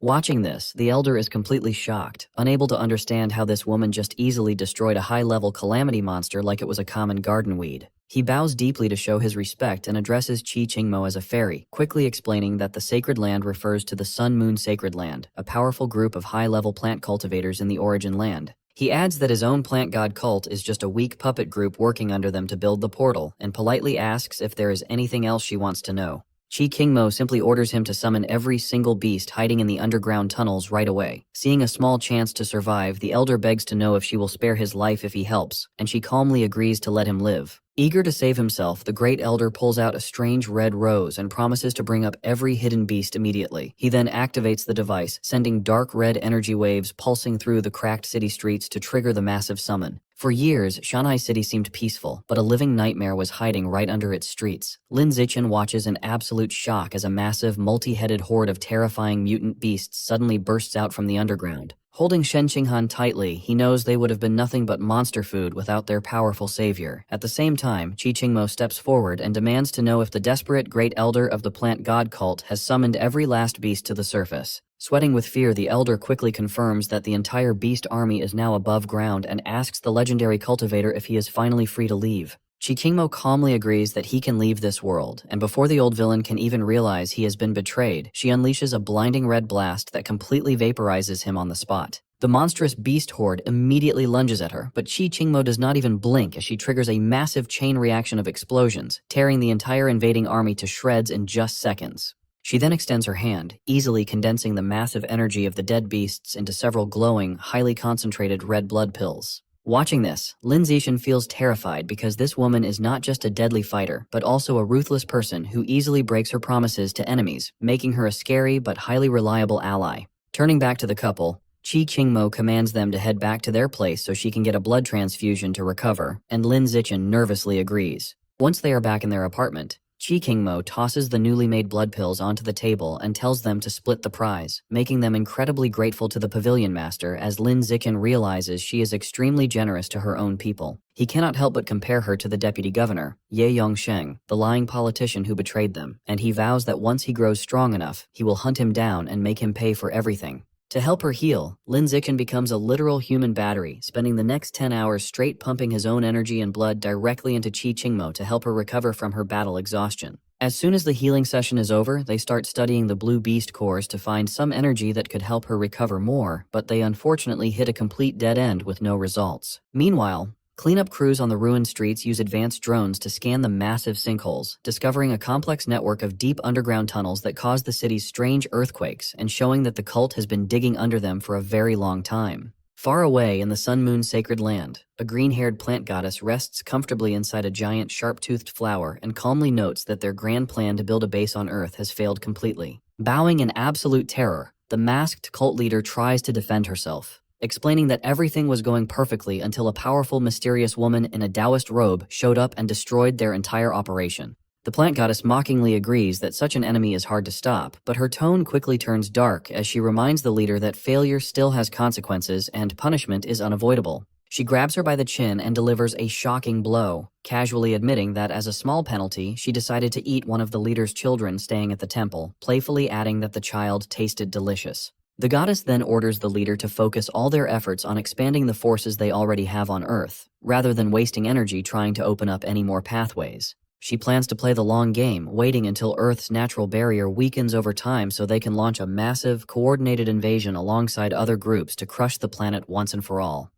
Watching this, the elder is completely shocked, unable to understand how this woman just easily destroyed a high-level calamity monster like it was a common garden weed. He bows deeply to show his respect and addresses Qi Qingmo as a fairy, quickly explaining that the sacred land refers to the Sun-Moon Sacred Land, a powerful group of high-level plant cultivators in the Origin Land. He adds that his own plant god cult is just a weak puppet group working under them to build the portal, and politely asks if there is anything else she wants to know. Qi Qingmo simply orders him to summon every single beast hiding in the underground tunnels right away. Seeing a small chance to survive, the elder begs to know if she will spare his life if he helps, and she calmly agrees to let him live. Eager to save himself, the great elder pulls out a strange red rose and promises to bring up every hidden beast immediately. He then activates the device, sending dark red energy waves pulsing through the cracked city streets to trigger the massive summon. For years, Shanghai City seemed peaceful, but a living nightmare was hiding right under its streets. Lin Zichen watches in absolute shock as a massive, multi-headed horde of terrifying mutant beasts suddenly bursts out from the underground. Holding Shen Qinghan tightly, he knows they would have been nothing but monster food without their powerful savior. At the same time, Qi Qingmo steps forward and demands to know if the desperate great elder of the plant god cult has summoned every last beast to the surface. Sweating with fear, the elder quickly confirms that the entire beast army is now above ground and asks the legendary cultivator if he is finally free to leave. Qi Qingmo calmly agrees that he can leave this world, and before the old villain can even realize he has been betrayed, she unleashes a blinding red blast that completely vaporizes him on the spot. The monstrous beast horde immediately lunges at her, but Qi Qingmo does not even blink as she triggers a massive chain reaction of explosions, tearing the entire invading army to shreds in just seconds. She then extends her hand, easily condensing the massive energy of the dead beasts into several glowing, highly concentrated red blood pills. Watching this, Lin Zichen feels terrified because this woman is not just a deadly fighter, but also a ruthless person who easily breaks her promises to enemies, making her a scary but highly reliable ally. Turning back to the couple, Qi Qingmo commands them to head back to their place so she can get a blood transfusion to recover, and Lin Zichen nervously agrees. Once they are back in their apartment, Qi Qingmo tosses the newly made blood pills onto the table and tells them to split the prize, making them incredibly grateful to the pavilion master as Lin Zichen realizes she is extremely generous to her own people. He cannot help but compare her to the deputy governor, Ye Yongsheng, the lying politician who betrayed them, and he vows that once he grows strong enough, he will hunt him down and make him pay for everything. To help her heal, Lin Zichen becomes a literal human battery, spending the next 10 hours straight pumping his own energy and blood directly into Qi Qingmo to help her recover from her battle exhaustion. As soon as the healing session is over, they start studying the blue beast cores to find some energy that could help her recover more, but they unfortunately hit a complete dead end with no results. Meanwhile, cleanup crews on the ruined streets use advanced drones to scan the massive sinkholes, discovering a complex network of deep underground tunnels that cause the city's strange earthquakes and showing that the cult has been digging under them for a very long time. Far away in the Sun-Moon Sacred Land, a green-haired plant goddess rests comfortably inside a giant sharp-toothed flower and calmly notes that their grand plan to build a base on Earth has failed completely. Bowing in absolute terror, the masked cult leader tries to defend herself, explaining that everything was going perfectly until a powerful, mysterious woman in a Taoist robe showed up and destroyed their entire operation. The plant goddess mockingly agrees that such an enemy is hard to stop, but her tone quickly turns dark as she reminds the leader that failure still has consequences and punishment is unavoidable. She grabs her by the chin and delivers a shocking blow, casually admitting that as a small penalty, she decided to eat one of the leader's children staying at the temple, playfully adding that the child tasted delicious. The goddess then orders the leader to focus all their efforts on expanding the forces they already have on Earth, rather than wasting energy trying to open up any more pathways. She plans to play the long game, waiting until Earth's natural barrier weakens over time so they can launch a massive, coordinated invasion alongside other groups to crush the planet once and for all.